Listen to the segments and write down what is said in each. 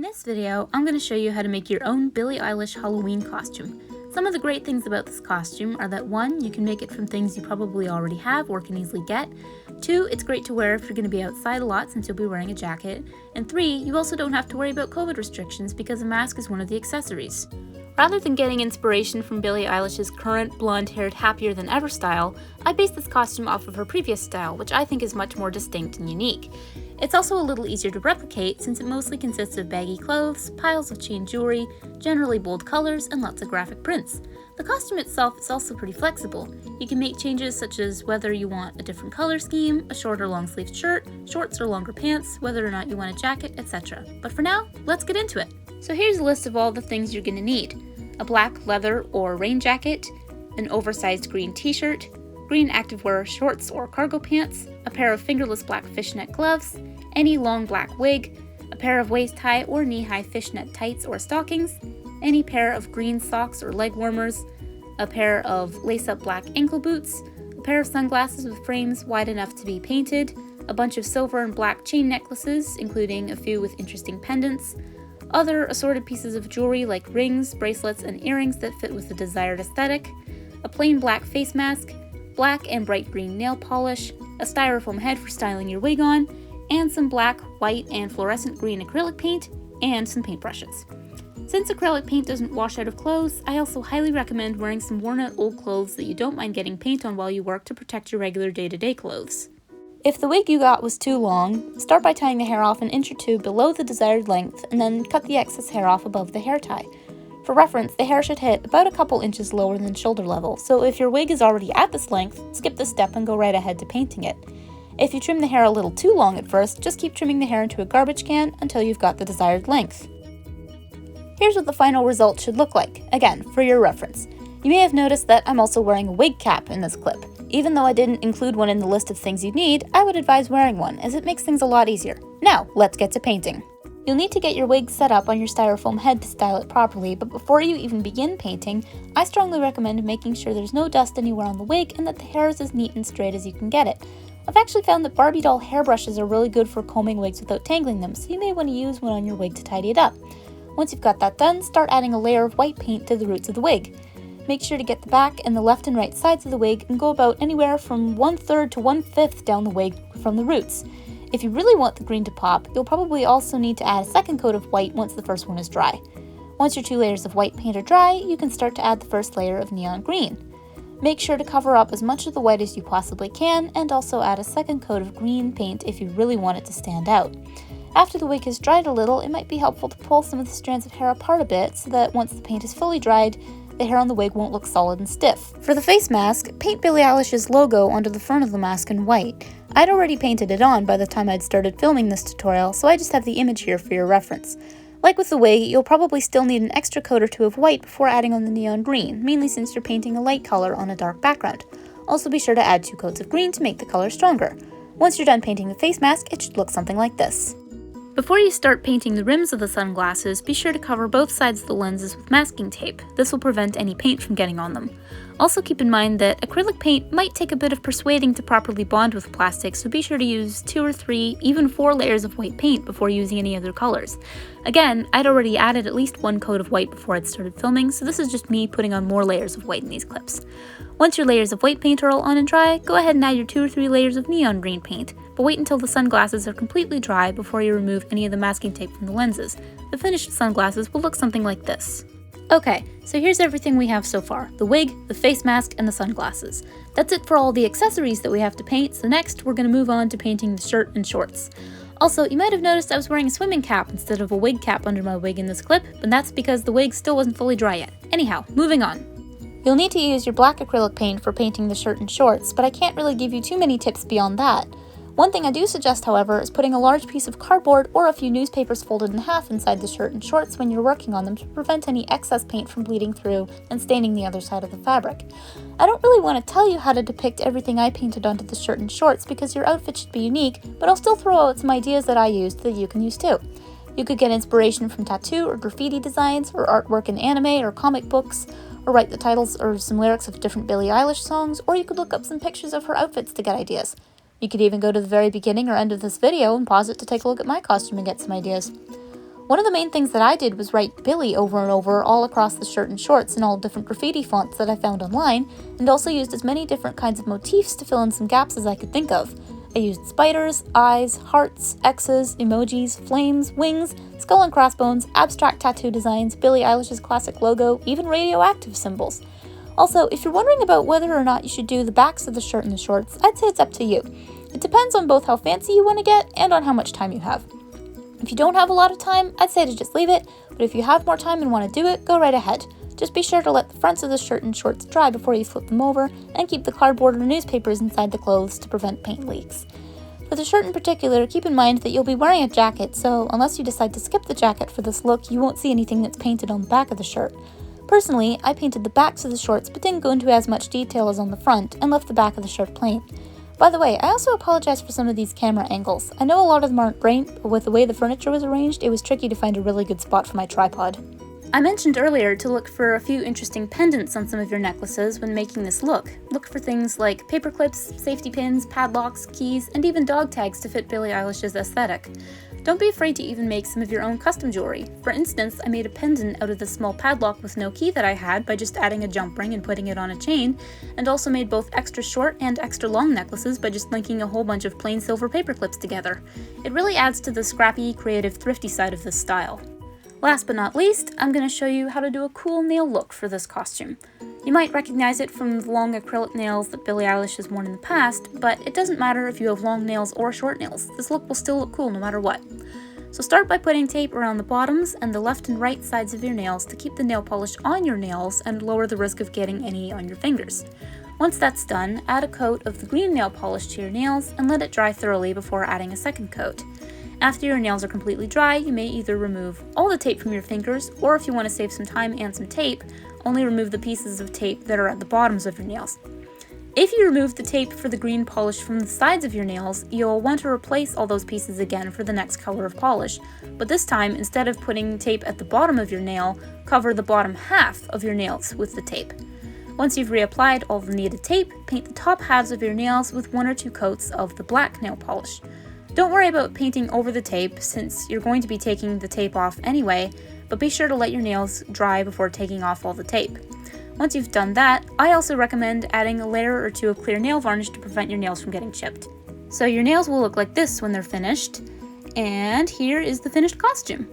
this video, I'm going to show you how to make your own Billie Eilish Halloween costume. Some of the great things about this costume are that 1, you can make it from things you probably already have or can easily get. 2, it's great to wear if you're going to be outside a lot since you'll be wearing a jacket. And 3, you also don't have to worry about COVID restrictions because a mask is one of the accessories. Rather than getting inspiration from Billie Eilish's current blonde-haired happier than ever style, I based this costume off of her previous style, which I think is much more distinct and unique. It's also a little easier to replicate since it mostly consists of baggy clothes, piles of chain jewelry, generally bold colors, and lots of graphic prints. The costume itself is also pretty flexible. You can make changes such as whether you want a different color scheme, a short or long sleeved shirt, shorts or longer pants, whether or not you want a jacket, etc. But for now, let's get into it. So here's a list of all the things you're going to need. A black leather or rain jacket, an oversized green t-shirt, green activewear shorts or cargo pants, a pair of fingerless black fishnet gloves, any long black wig, a pair of waist-high or knee-high fishnet tights or stockings, any pair of green socks or leg warmers, a pair of lace-up black ankle boots, a pair of sunglasses with frames wide enough to be painted, a bunch of silver and black chain necklaces, including a few with interesting pendants, other assorted pieces of jewelry like rings, bracelets, and earrings that fit with the desired aesthetic, a plain black face mask, black and bright green nail polish, a styrofoam head for styling your wig on, and some black, white, and fluorescent green acrylic paint, and some paintbrushes. Since acrylic paint doesn't wash out of clothes, I also highly recommend wearing some worn-out old clothes that you don't mind getting paint on while you work to protect your regular day-to-day clothes. If the wig you got was too long, start by tying the hair off an inch or two below the desired length, and then cut the excess hair off above the hair tie. For reference, the hair should hit about a couple inches lower than shoulder level, so if your wig is already at this length, skip this step and go right ahead to painting it. If you trim the hair a little too long at first, just keep trimming the hair into a garbage can until you've got the desired length. Here's what the final result should look like, again, for your reference. You may have noticed that I'm also wearing a wig cap in this clip. Even though I didn't include one in the list of things you'd need, I would advise wearing one, as it makes things a lot easier. Now, let's get to painting. You'll need to get your wig set up on your styrofoam head to style it properly, but before you even begin painting, I strongly recommend making sure there's no dust anywhere on the wig and that the hair is as neat and straight as you can get it. I've actually found that Barbie doll hairbrushes are really good for combing wigs without tangling them, so you may want to use one on your wig to tidy it up. Once you've got that done, start adding a layer of white paint to the roots of the wig. Make sure to get the back and the left and right sides of the wig and go about anywhere from 1/3 to 1/5 down the wig from the roots. If you really want the green to pop, you'll probably also need to add a second coat of white once the first one is dry. Once your 2 layers of white paint are dry, you can start to add the first layer of neon green. Make sure to cover up as much of the white as you possibly can, and also add a second coat of green paint if you really want it to stand out. After the wig has dried a little, it might be helpful to pull some of the strands of hair apart a bit so that once the paint is fully dried, the hair on the wig won't look solid and stiff. For the face mask, paint Billie Eilish's logo onto the front of the mask in white. I'd already painted it on by the time I'd started filming this tutorial, so I just have the image here for your reference. Like with the wig, you'll probably still need an extra coat or two of white before adding on the neon green, mainly since you're painting a light color on a dark background. Also be sure to add 2 coats of green to make the color stronger. Once you're done painting the face mask, it should look something like this. Before you start painting the rims of the sunglasses, be sure to cover both sides of the lenses with masking tape. This will prevent any paint from getting on them. Also keep in mind that acrylic paint might take a bit of persuading to properly bond with plastic, so be sure to use 2 or 3, even 4 layers of white paint before using any other colors. Again, I'd already added at least 1 coat of white before I'd started filming, so this is just me putting on more layers of white in these clips. Once your layers of white paint are all on and dry, go ahead and add your 2 or 3 layers of neon green paint, but wait until the sunglasses are completely dry before you remove any of the masking tape from the lenses. The finished sunglasses will look something like this. Okay, so here's everything we have so far: the wig, the face mask, and the sunglasses. That's it for all the accessories that we have to paint, so next we're going to move on to painting the shirt and shorts. Also, you might have noticed I was wearing a swimming cap instead of a wig cap under my wig in this clip, but that's because the wig still wasn't fully dry yet. Anyhow, moving on. You'll need to use your black acrylic paint for painting the shirt and shorts, but I can't really give you too many tips beyond that. One thing I do suggest, however, is putting a large piece of cardboard or a few newspapers folded in half inside the shirt and shorts when you're working on them to prevent any excess paint from bleeding through and staining the other side of the fabric. I don't really want to tell you how to depict everything I painted onto the shirt and shorts because your outfit should be unique, but I'll still throw out some ideas that I used that you can use too. You could get inspiration from tattoo or graffiti designs, or artwork in anime or comic books, or write the titles or some lyrics of different Billie Eilish songs, or you could look up some pictures of her outfits to get ideas. You could even go to the very beginning or end of this video and pause it to take a look at my costume and get some ideas. One of the main things that I did was write Billie over and over all across the shirt and shorts in all different graffiti fonts that I found online, and also used as many different kinds of motifs to fill in some gaps as I could think of. I used spiders, eyes, hearts, X's, emojis, flames, wings, skull and crossbones, abstract tattoo designs, Billie Eilish's classic logo, even radioactive symbols. Also, if you're wondering about whether or not you should do the backs of the shirt and the shorts, I'd say it's up to you. It depends on both how fancy you want to get and on how much time you have. If you don't have a lot of time, I'd say to just leave it, but if you have more time and want to do it, go right ahead. Just be sure to let the fronts of the shirt and shorts dry before you flip them over, and keep the cardboard or newspapers inside the clothes to prevent paint leaks. For the shirt in particular, keep in mind that you'll be wearing a jacket, so unless you decide to skip the jacket for this look, you won't see anything that's painted on the back of the shirt. Personally, I painted the backs of the shorts but didn't go into as much detail as on the front, and left the back of the shirt plain. By the way, I also apologize for some of these camera angles. I know a lot of them aren't great, but with the way the furniture was arranged, it was tricky to find a really good spot for my tripod. I mentioned earlier to look for a few interesting pendants on some of your necklaces when making this look. Look for things like paper clips, safety pins, padlocks, keys, and even dog tags to fit Billie Eilish's aesthetic. Don't be afraid to even make some of your own custom jewelry. For instance, I made a pendant out of the small padlock with no key that I had by just adding a jump ring and putting it on a chain, and also made both extra short and extra long necklaces by just linking a whole bunch of plain silver paper clips together. It really adds to the scrappy, creative, thrifty side of this style. Last but not least, I'm going to show you how to do a cool nail look for this costume. You might recognize it from the long acrylic nails that Billie Eilish has worn in the past, but it doesn't matter if you have long nails or short nails. This look will still look cool no matter what. So start by putting tape around the bottoms and the left and right sides of your nails to keep the nail polish on your nails and lower the risk of getting any on your fingers. Once that's done, add a coat of the green nail polish to your nails and let it dry thoroughly before adding a second coat. After your nails are completely dry, you may either remove all the tape from your fingers, or if you want to save some time and some tape, only remove the pieces of tape that are at the bottoms of your nails. If you remove the tape for the green polish from the sides of your nails, you'll want to replace all those pieces again for the next color of polish, but this time, instead of putting tape at the bottom of your nail, cover the bottom half of your nails with the tape. Once you've reapplied all the needed tape, paint the top halves of your nails with 1 or 2 coats of the black nail polish. Don't worry about painting over the tape, since you're going to be taking the tape off anyway, but be sure to let your nails dry before taking off all the tape. Once you've done that, I also recommend adding a layer or 2 of clear nail varnish to prevent your nails from getting chipped. So your nails will look like this when they're finished, and here is the finished costume.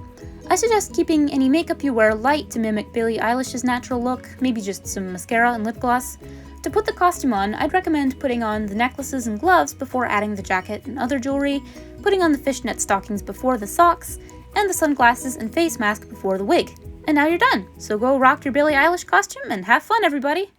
I suggest keeping any makeup you wear light to mimic Billie Eilish's natural look, maybe just some mascara and lip gloss. To put the costume on, I'd recommend putting on the necklaces and gloves before adding the jacket and other jewelry, putting on the fishnet stockings before the socks, and the sunglasses and face mask before the wig. And now you're done, so go rock your Billie Eilish costume and have fun, everybody!